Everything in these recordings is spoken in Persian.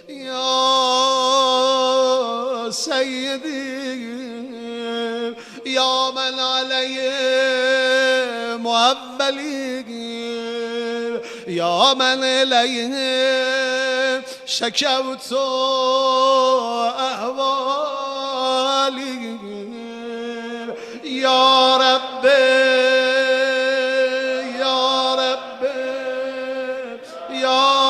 يا سيدي يا من عليه مؤبلي يا من إليه شكوت أهوالي يا ربي يا ربي يا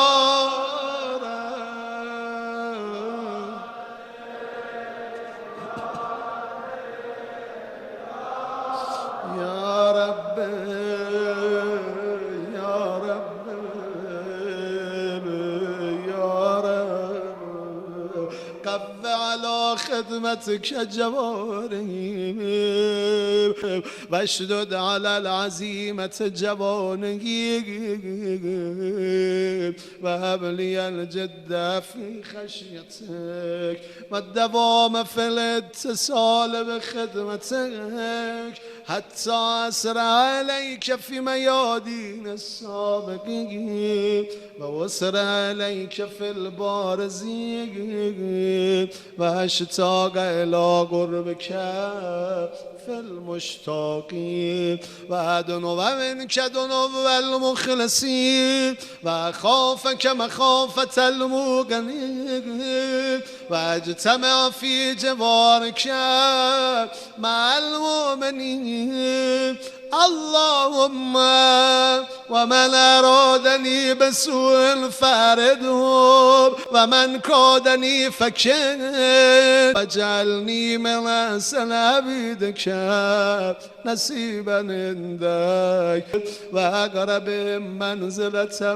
قف على خدمتك جواني واشدد على العزيمة جواني وهب لي الجد في خشيتك والدوام في الاتصال بخدمتك حتى أسرع عليك في ميادين السابقين وأسرع عليك في البارزين وأشتاق إلى قربك في المشتاقين وأدنو منك دنو المخلصين وأخافك مخافة الموقنين وأجتمع في جوارك مع المؤمنين اللهم ومن أرادني بسوء فاردهم ومن كادني فكن واجعلني من أحسن عبيدك نصيبا عندك وأقرب منزلة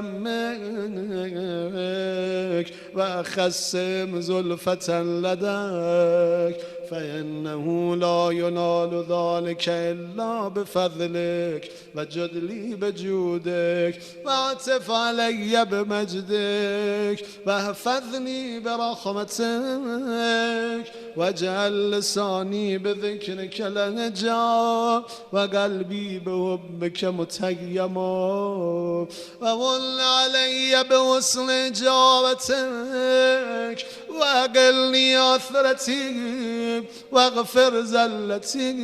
منك وأخسم زلفة لديك فإنه لا ينال ذلك إلا بفضلك وجد لي بجودك واعطف علي بمجدك واحفظني برحمتك واجعل لساني بذكرك لهجا وقلبي بحبك متيما وول علي بوصل إجابتك وأقلني عثرتي واغفر زلتي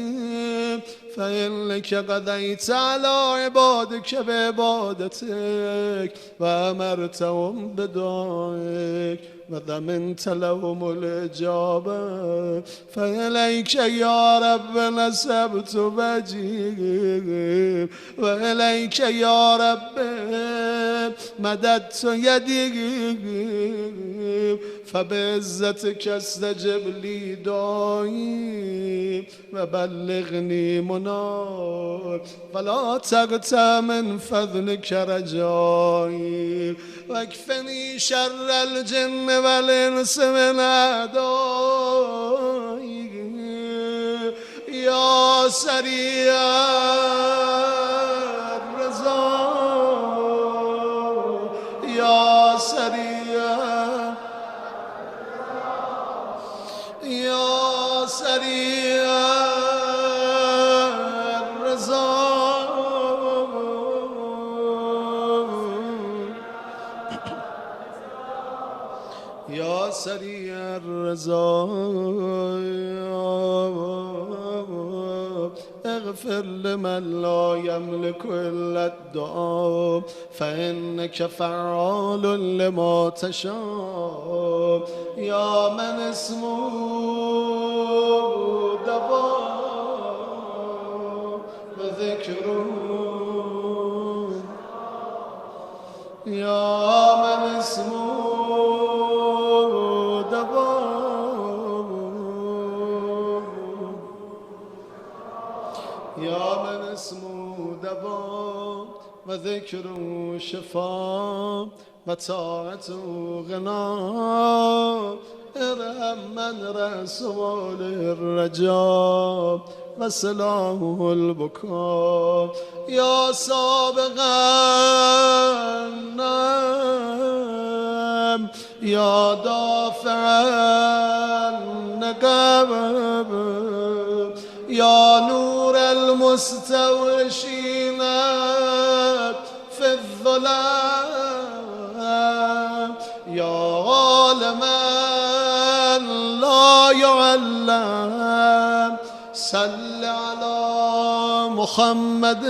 فإنك قضيت على عبادك بعبادتك وأمرتهم بدعائك وضمنت لهم الإجابة فإليك يا رب نسبت وجهي وإليك يا رب مددت يدي فبعزتك استجب لي دعائي وبلغني مناك فلا تقطع من فضلك رجائي واكفني شر الجن والإنس من أعدائي يا سريع الرضا يا سريع يا سريع الرضا يا سريع الرضا اغفر لمن لا يملك إلا الدعاء فإنك فعال لما تشاء يا من اسمه دواء وذكره يا من اسمه يا من اسمه دواء وذكره شفاء وطاعته غناء ارحم من رسول الرجاء وسلامه البكاء يا سابق النعم يا دافع النقم يا نور المستوشين في الظلام يا من لا يعلم صل على محمد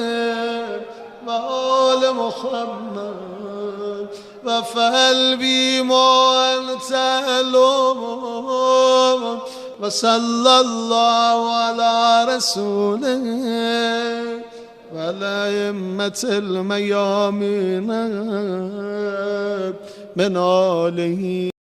وآل محمد وفعل بما أنت أهله وصلى الله على رسوله والأئمة الميامين من آله